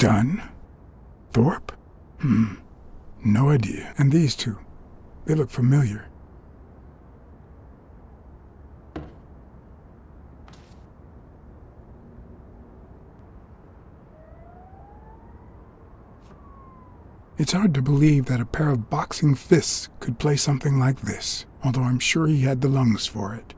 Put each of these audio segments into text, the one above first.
Dunn? Thorpe? No idea. And these two, they look familiar. It's hard to believe that a pair of boxing fists could play something like this, although I'm sure he had the lungs for it.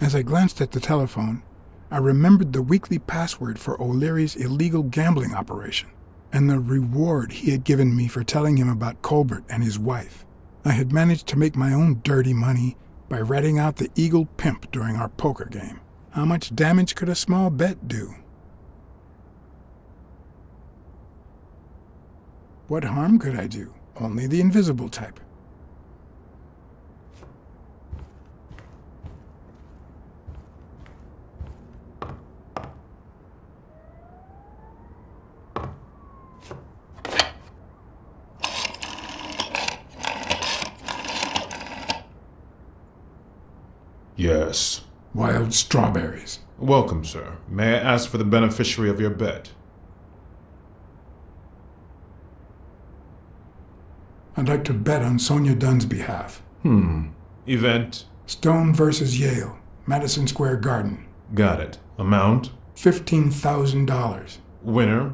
As I glanced at the telephone, I remembered the weekly password for O'Leary's illegal gambling operation, and the reward he had given me for telling him about Colbert and his wife. I had managed to make my own dirty money by ratting out the Eagle Pimp during our poker game. How much damage could a small bet do? What harm could I do? Only the invisible type. Yes. Wild strawberries. Welcome, sir. May I ask for the beneficiary of your bet? I'd like to bet on Sonia Dunn's behalf. Event? Stone versus Yale, Madison Square Garden. Got it. Amount? $15,000. Winner?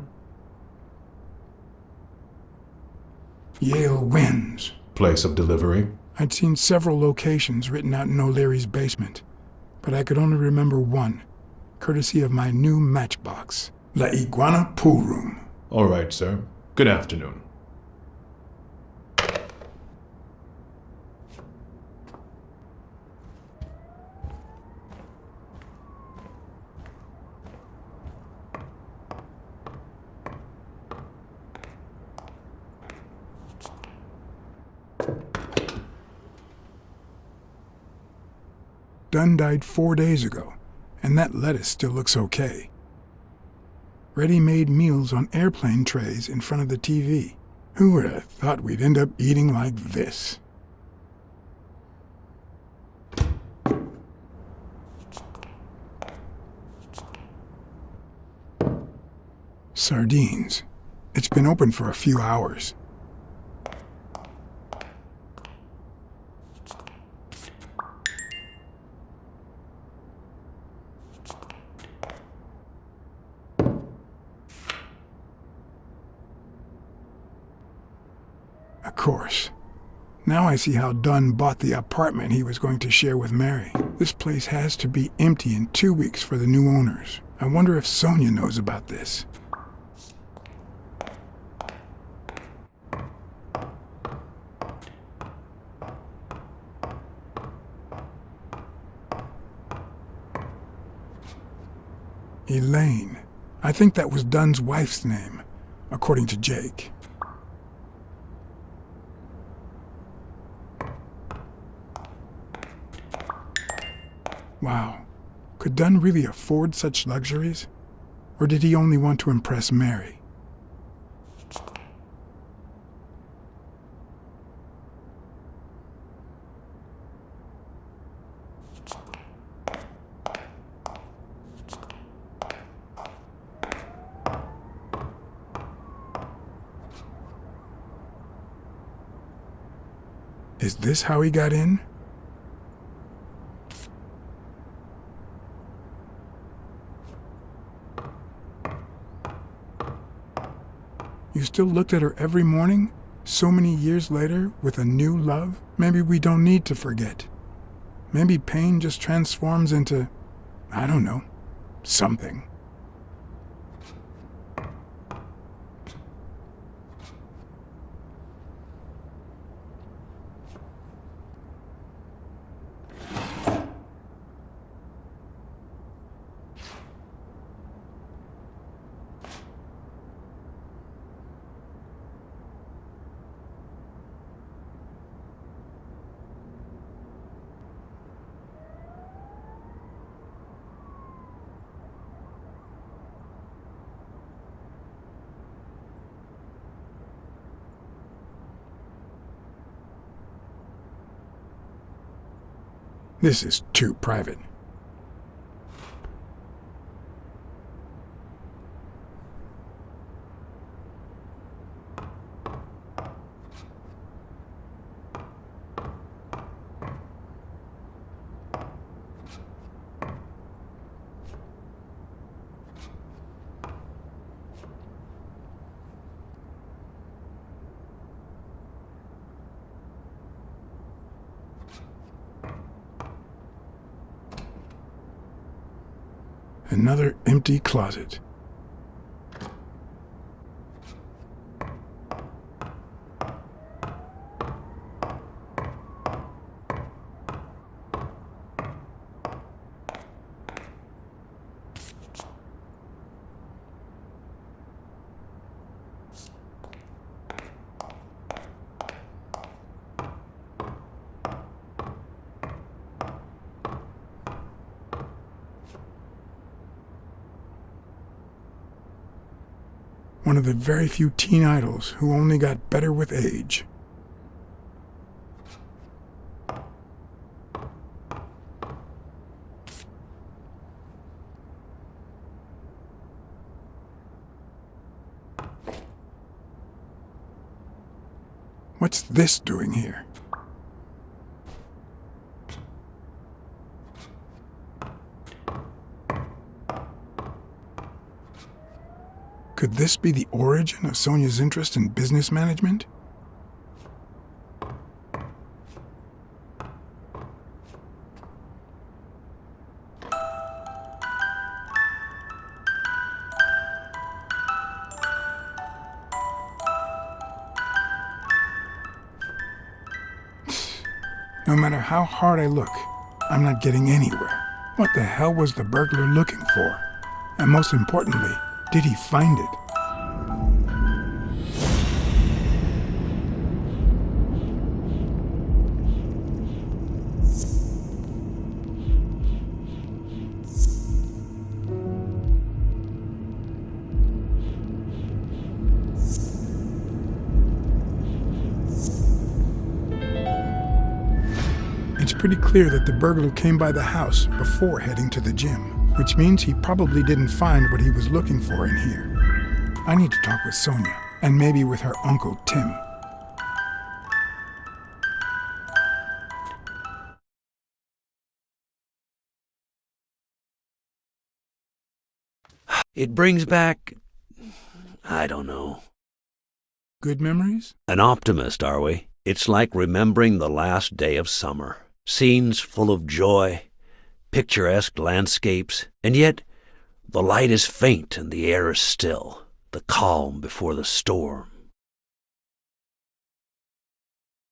Yale wins. Place of delivery? I'd seen several locations written out in O'Leary's basement, but I could only remember one, courtesy of my new matchbox. La Iguana Pool Room. All right, sir. Good afternoon. Dunn died 4 days ago, and that lettuce still looks okay. Ready-made meals on airplane trays in front of the TV. Who would have thought we'd end up eating like this? Sardines. It's been open for a few hours. Of course. Now I see how Dunn bought the apartment he was going to share with Mary. This place has to be empty in 2 weeks for the new owners. I wonder if Sonia knows about this. Elaine. I think that was Dunn's wife's name, according to Jake. Wow. Could Dunn really afford such luxuries? Or did he only want to impress Mary? Is this how he got in? You still looked at her every morning, so many years later, with a new love? Maybe we don't need to forget. Maybe pain just transforms into, I don't know, something. This is too private. Another empty closet. One of the very few teen idols who only got better with age. What's this doing here? Could this be the origin of Sonia's interest in business management? No matter how hard I look, I'm not getting anywhere. What the hell was the burglar looking for? And most importantly, did he find it? It's pretty clear that the burglar came by the house before heading to the gym, which means he probably didn't find what he was looking for in here. I need to talk with Sonia, and maybe with her Uncle Tim. It brings back, I don't know. Good memories? An optimist, are we? It's like remembering the last day of summer. Scenes full of joy, picturesque landscapes, and yet the light is faint and the air is still, the calm before the storm.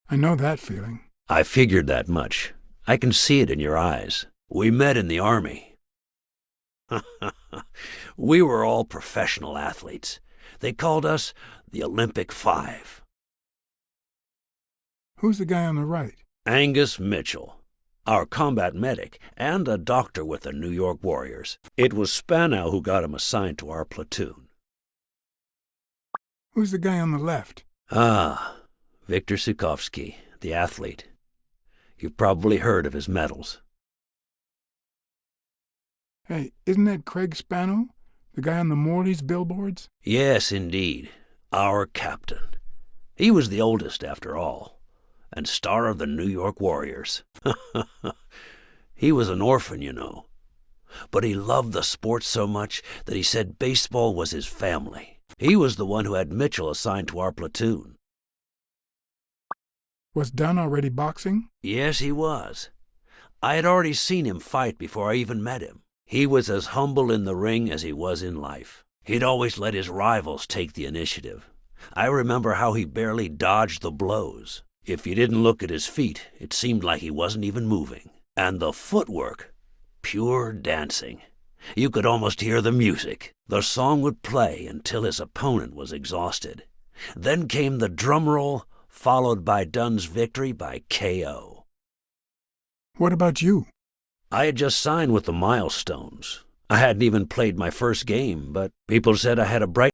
I know that feeling. I figured that much. I can see it in your eyes. We met in the Army. We were all professional athletes. They called us the Olympic Five. Who's the guy on the right? Angus Mitchell, our combat medic, and a doctor with the New York Warriors. It was Spanow who got him assigned to our platoon. Who's the guy on the left? Ah, Viktor Sukovsky, the athlete. You've probably heard of his medals. Hey, isn't that Craig Spanow? The guy on the Morley's billboards? Yes, indeed. Our captain. He was the oldest, after all, and star of the New York Warriors. He was an orphan, you know. But he loved the sport so much that he said baseball was his family. He was the one who had Mitchell assigned to our platoon. Was Dunn already boxing? Yes, he was. I had already seen him fight before I even met him. He was as humble in the ring as he was in life. He'd always let his rivals take the initiative. I remember how he barely dodged the blows. If you didn't look at his feet, it seemed like he wasn't even moving. And the footwork, pure dancing. You could almost hear the music. The song would play until his opponent was exhausted. Then came the drum roll, followed by Dunn's victory by KO. What about you? I had just signed with the Milestones. I hadn't even played my first game, but people said I had a bright